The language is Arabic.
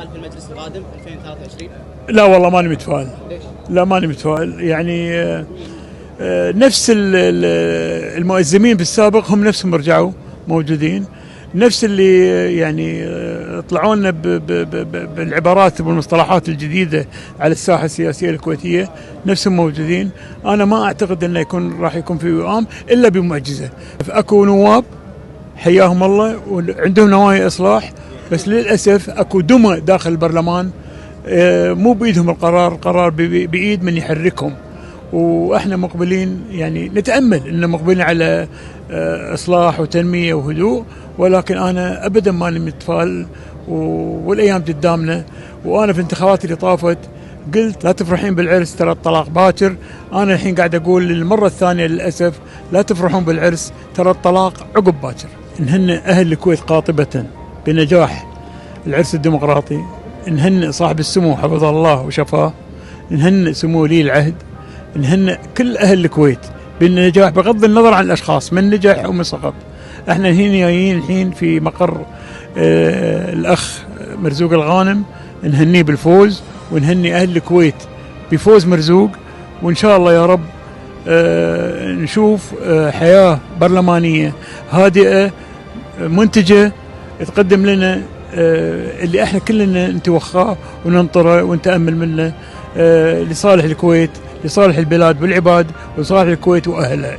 في المجلس القادم 2023؟ لا والله ماني متفائل. ليش؟ لا ماني متفائل يعني نفس المؤزمين بالسابق هم نفسهم رجعوا موجودين، نفس اللي يعني طلعوا لنا بالعبارات والمصطلحات الجديدة على الساحة السياسية الكويتية نفسهم موجودين. أنا ما أعتقد أنه راح يكون في وئام إلا بمعجزة. أكو نواب حياهم الله وعندهم نوايا إصلاح، بس للأسف أكو دمى داخل البرلمان مو بإيدهم القرار بإيد من يحركهم. واحنا مقبلين يعني نتامل ان مقبلين على اصلاح وتنميه وهدوء، ولكن انا ابدا ماني متفائل والايام قدامنا. وانا في الانتخابات اللي طافت قلت لا تفرحين بالعرس ترى الطلاق باكر. انا الحين قاعد اقول للمره الثانيه للاسف لا تفرحون بالعرس ترى الطلاق عقب باكر. نهنئ اهل الكويت قاطبه بنجاح العرس الديمقراطي، نهنئ صاحب السمو حفظه الله وشفاه، نهنئ سمو ولي العهد، نهنئ كل أهل الكويت بالنجاح بغض النظر عن الأشخاص من نجح أو من سقط. احنا هنا جايين الحين في مقر الأخ مرزوق الغانم نهنيه بالفوز، ونهني أهل الكويت بفوز مرزوق، وإن شاء الله يا رب نشوف حياة برلمانية هادئة منتجة تقدم لنا اللي احنا كلنا نتوخاه وننطره ونتأمل منه لصالح الكويت، لصالح البلاد والعباد، ولصالح الكويت وأهلها.